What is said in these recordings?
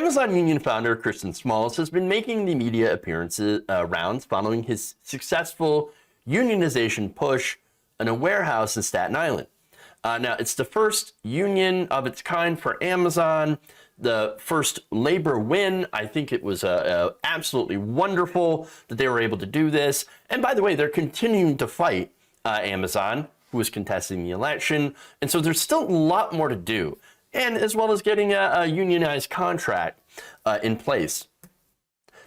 Amazon union founder Christian Smalls has been making the media appearances rounds following his successful unionization push in a warehouse in Staten Island. Now, it's the first union of its kind for Amazon, the first labor win. I think it was absolutely wonderful that they were able to do this. And by the way, they're continuing to fight Amazon, who is contesting the election. And so there's still a lot more to do, and as well as getting a unionized contract in place.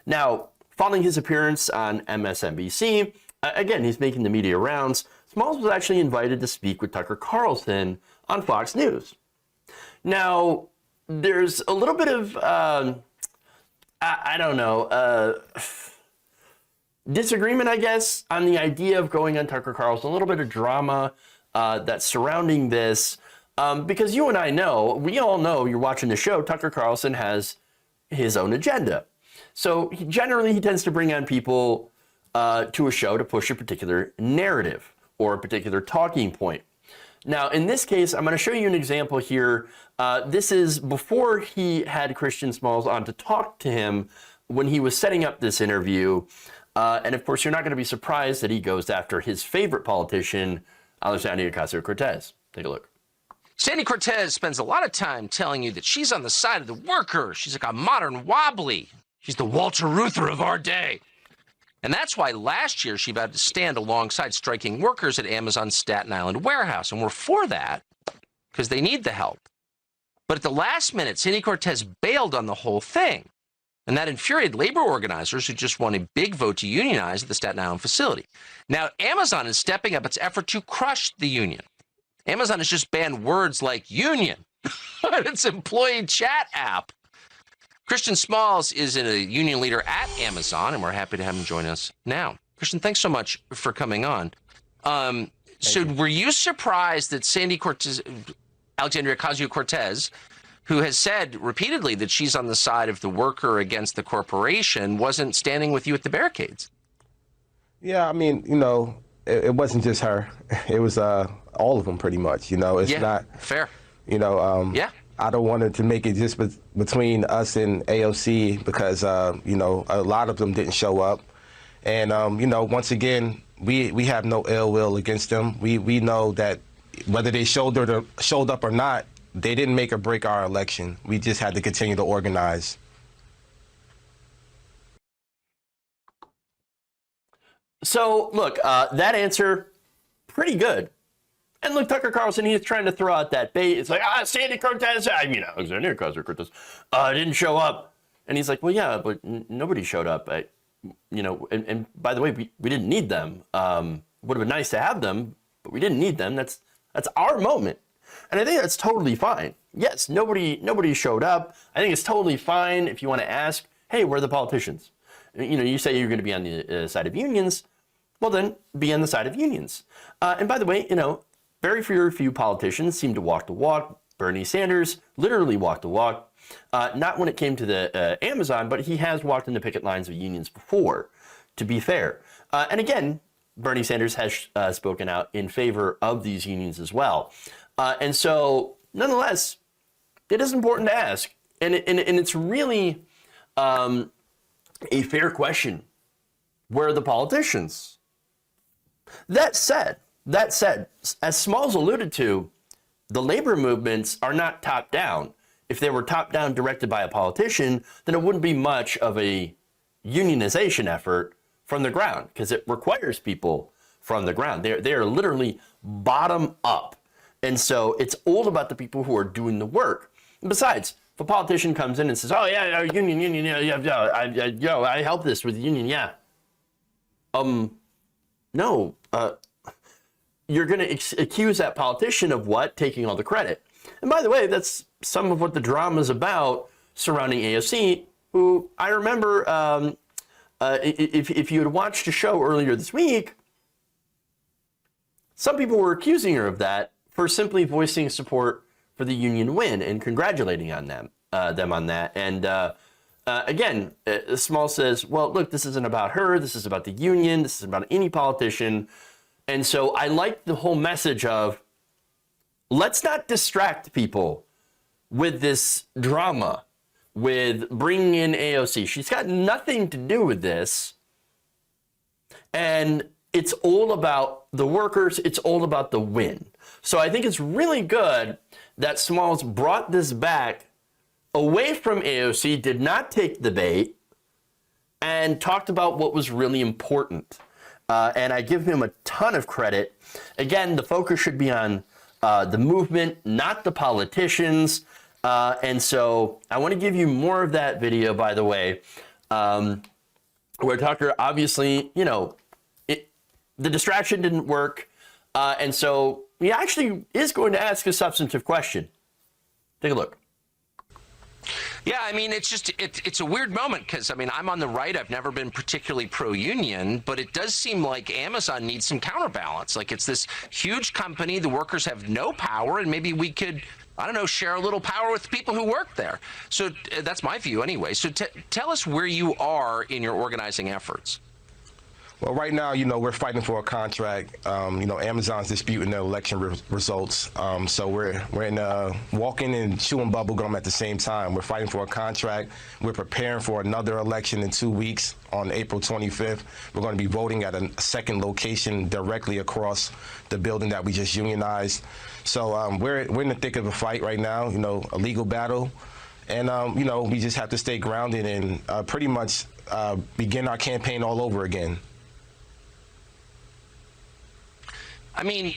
Now, following his appearance on MSNBC, again, he's making the media rounds. Smalls was actually invited to speak with Tucker Carlson on Fox News. Now, there's a little bit of, I don't know, disagreement, I guess, on the idea of going on Tucker Carlson, a little bit of drama that's surrounding this. Because you and I know, we all know, you're watching the show, Tucker Carlson has his own agenda. So generally, he tends to bring on people to a show to push a particular narrative or a particular talking point. Now, in this case, I'm going to show you an example here. This is before he had Christian Smalls on to talk to him when he was setting up this interview. And of course, you're not going to be surprised that he goes after his favorite politician, Alexandria Ocasio-Cortez. Take a look. Sandy Cortez spends a lot of time telling you that she's on the side of the worker. She's like a modern wobbly. She's the Walter Reuther of our day. And that's why last year she vowed to stand alongside striking workers at Amazon's Staten Island warehouse. And we're for that because they need the help. But at the last minute, Sandy Cortez bailed on the whole thing. And that infuriated labor organizers who just won a big vote to unionize at the Staten Island facility. Now, Amazon is stepping up its effort to crush the union. Amazon has just banned words like union on its employee chat app. Christian Smalls is a union leader at Amazon, and we're happy to have him join us now. Christian, thanks so much for coming on. Were you surprised that Alexandria Ocasio-Cortez, who has said repeatedly that she's on the side of the worker against the corporation, wasn't standing with you at the barricades? Yeah, I mean, you know, it wasn't just her. It was all of them pretty much, you know. It's not fair. You know, yeah. I don't want it to make it just between us and AOC because, you know, a lot of them didn't show up. And, you know, once again, we have no ill will against them. We know that whether they showed up or not, they didn't make or break our election. We just had to continue to organize. So, look, that answer, pretty good. And look, Tucker Carlson, he's trying to throw out that bait. It's like, Sandy Cortez, Alexandria Ocasio-Cortez didn't show up. And he's like, well, yeah, but nobody showed up. You know, and by the way, we didn't need them. Would have been nice to have them, but we didn't need them. That's our moment. And I think that's totally fine. Yes, nobody showed up. I think it's totally fine if you want to ask, hey, where are the politicians? You know, you say you're going to be on the side of unions. Well, then be on the side of unions. And by the way, you know, very few politicians seem to walk the walk. Bernie Sanders literally walked the walk. Not when it came to the Amazon, but he has walked in the picket lines of unions before, to be fair. And again, Bernie Sanders has spoken out in favor of these unions as well. And so, nonetheless, it is important to ask. And it's really a fair question. Where are the politicians? That said, as Smalls alluded to, the labor movements are not top-down. If they were top-down directed by a politician, then it wouldn't be much of a unionization effort from the ground, because it requires people from the ground. They are literally bottom-up. And so it's all about the people who are doing the work. And besides, if a politician comes in and says, oh, yeah, union, yeah, I help this with the union, yeah. No, you're going to accuse that politician of what? Taking all the credit. And by the way, that's some of what the drama is about surrounding AOC, who I remember, if you had watched a show earlier this week, some people were accusing her of that for simply voicing support for the union win and congratulating on them on that. And again, Small says, well, look, this isn't about her. This is about the union. This is about any politician. And so I like the whole message of, let's not distract people with this drama. with bringing in AOC. She's got nothing to do with this. And it's all about the workers. It's all about the win. So I think it's really good that Smalls brought this back away from AOC, did not take the bait, and talked about what was really important. And I give him a ton of credit. Again, the focus should be on the movement, not the politicians. And so I want to give you more of that video, by the way, where Tucker obviously, you know, the distraction didn't work. And so he actually is going to ask a substantive question. Take a look. Yeah, I mean, it's just, it's a weird moment because, I mean, I'm on the right. I've never been particularly pro-union, but it does seem like Amazon needs some counterbalance. Like, it's this huge company. The workers have no power, and maybe we could, I don't know, share a little power with the people who work there. So that's my view anyway. So tell us where you are in your organizing efforts. Well, right now, you know, we're fighting for a contract. You know, Amazon's disputing the election results. So we're in walking and chewing bubble gum at the same time. We're fighting for a contract. We're preparing for another election in 2 weeks on April 25th. We're going to be voting at a second location directly across the building that we just unionized. So we're in the thick of a fight right now, you know, a legal battle. And, you know, we just have to stay grounded and pretty much begin our campaign all over again. I mean,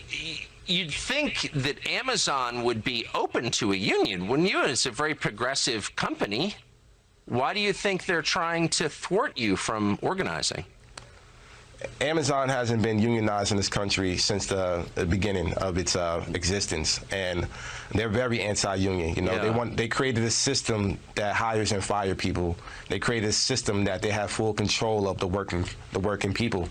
you'd think that Amazon would be open to a union, wouldn't you? It's a very progressive company. Why do you think they're trying to thwart you from organizing? Amazon hasn't been unionized in this country since the beginning of its existence, and they're very anti-union. You know, Yeah. they created a system that hires and fires people. They created a system that they have full control of the working people,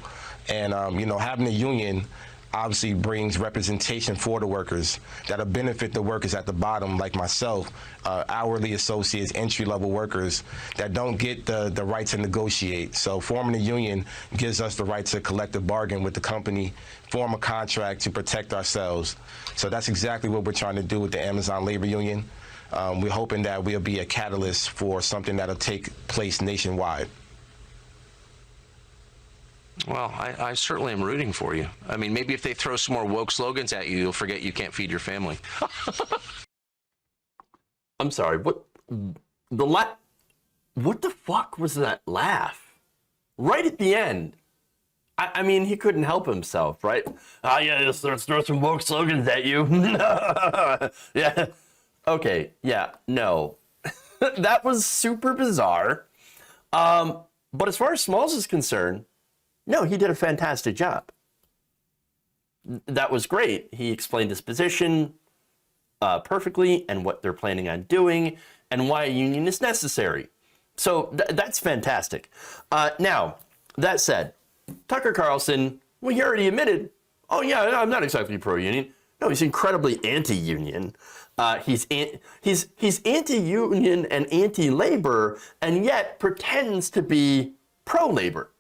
and you know, having a union obviously brings representation for the workers that'll benefit the workers at the bottom, like myself, hourly associates, entry-level workers that don't get the right to negotiate. So forming a union gives us the right to collective bargain with the company, form a contract to protect ourselves. So that's exactly what we're trying to do with the Amazon Labor Union. We're hoping that we'll be a catalyst for something that'll take place nationwide. Well, I certainly am rooting for you. I mean, maybe if they throw some more woke slogans at you, you'll forget you can't feed your family. I'm sorry, what the fuck was that laugh? Right at the end. I mean, he couldn't help himself, right? Oh, yeah, let's throw some woke slogans at you. Yeah. Okay, yeah, no. That was super bizarre. But as far as Smalls is concerned, no, he did a fantastic job. That was great. He explained his position perfectly and what they're planning on doing and why a union is necessary. So that's fantastic. Now, that said, Tucker Carlson, well, he already admitted, oh yeah, I'm not exactly pro-union. No, he's incredibly anti-union. He's anti-union and anti-labor, and yet pretends to be pro-labor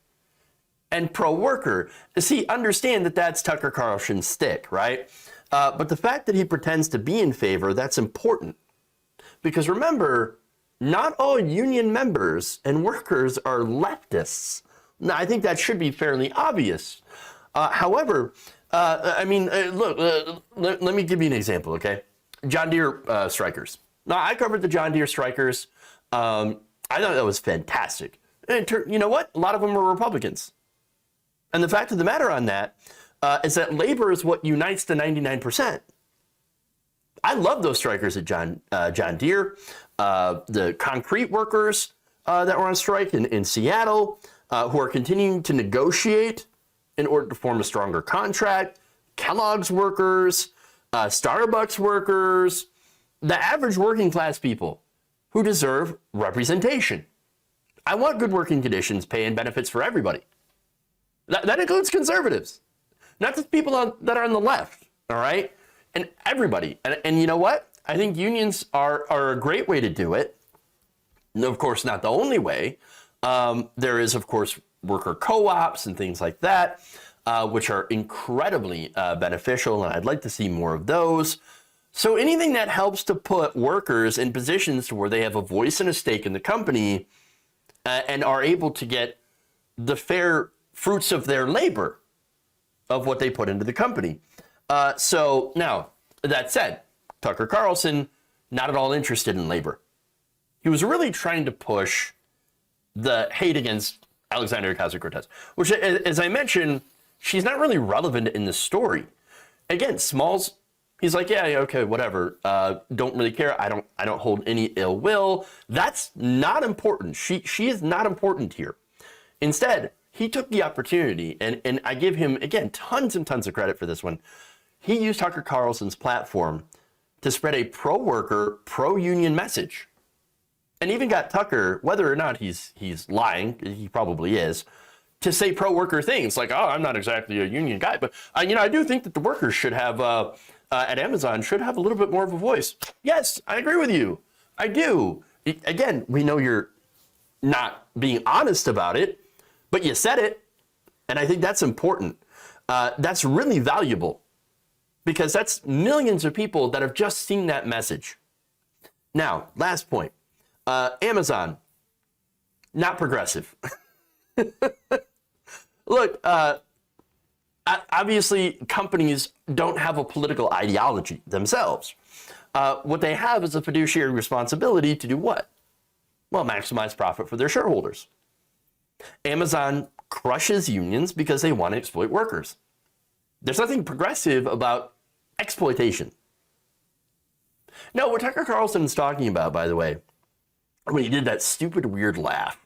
and pro-worker. See, understand that that's Tucker Carlson's stick, right? But the fact that he pretends to be in favor, that's important. Because remember, not all union members and workers are leftists. Now, I think that should be fairly obvious. However, I mean, look, let me give you an example, okay? John Deere strikers. Now, I covered the John Deere strikers. I thought that was fantastic. And you know what? A lot of them were Republicans. And the fact of the matter on that is that labor is what unites the 99%. I love those strikers at John Deere, the concrete workers that were on strike in Seattle, who are continuing to negotiate in order to form a stronger contract, Kellogg's workers, Starbucks workers, the average working class people who deserve representation. I want good working conditions, pay, and benefits for everybody. That includes conservatives, not just people that are on the left, all right? And everybody. And you know what? I think unions are a great way to do it. Of course, not the only way. There is, of course, worker co-ops and things like that, which are incredibly beneficial, and I'd like to see more of those. So anything that helps to put workers in positions to where they have a voice and a stake in the company and are able to get the fair fruits of their labor of what they put into the company. So now, that said, Tucker Carlson, not at all interested in labor. He was really trying to push the hate against Alexandria Ocasio-Cortez, which, as I mentioned, she's not really relevant in the story. Again, Smalls, he's like, yeah, okay, whatever. Don't really care. I don't hold any ill will. That's not important. She is not important here. Instead, he took the opportunity, and I give him, again, tons and tons of credit for this one. He used Tucker Carlson's platform to spread a pro-worker, pro-union message. And even got Tucker, whether or not he's lying, he probably is, to say pro-worker things like, oh, I'm not exactly a union guy, but I do think that the workers should have, at Amazon, should have a little bit more of a voice. Yes, I agree with you. I do. Again, we know you're not being honest about it, but you said it, and I think that's important. That's really valuable because that's millions of people that have just seen that message. Now, last point. Amazon, not progressive. Look, obviously companies don't have a political ideology themselves. What they have is a fiduciary responsibility to do what? Well, maximize profit for their shareholders. Amazon crushes unions because they want to exploit workers. There's nothing progressive about exploitation. No, what Tucker Carlson's talking about, by the way, when he did that stupid, weird laugh,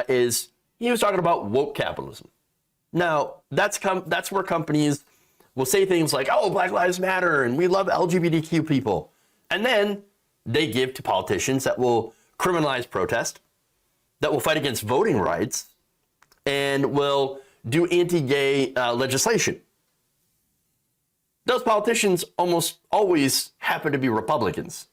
is he was talking about woke capitalism. Now, that's where companies will say things like, oh, Black Lives Matter, and we love LGBTQ people. And then they give to politicians that will criminalize protest, that will fight against voting rights, and will do anti-gay legislation. Those politicians almost always happen to be Republicans.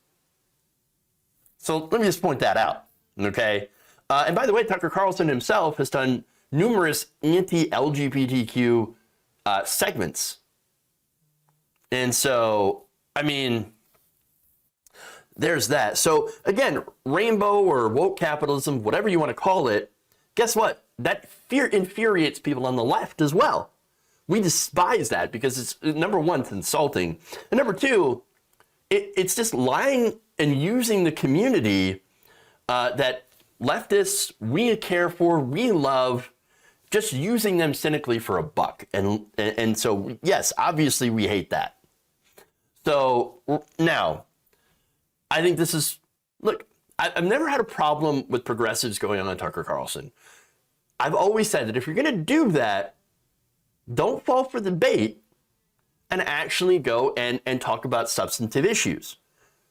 So let me just point that out, okay? And by the way, Tucker Carlson himself has done numerous anti-LGBTQ segments. And so, I mean, there's that. So again, rainbow or woke capitalism, whatever you want to call it, guess what? That infuriates people on the left as well. We despise that because it's, number one, it's insulting. And number two, it's just lying and using the community that leftists, we care for, we love, just using them cynically for a buck. And so, yes, obviously we hate that. So now, I think this is, look, I've never had a problem with progressives going on Tucker Carlson. I've always said that if you're going to do that, don't fall for the bait and actually go and talk about substantive issues.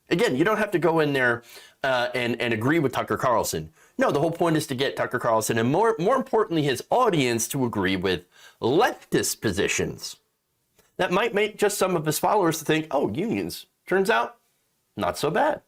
Again, you don't have to go in there and agree with Tucker Carlson. No, the whole point is to get Tucker Carlson and more importantly, his audience to agree with leftist positions. That might make just some of his followers to think, oh, unions, turns out, not so bad.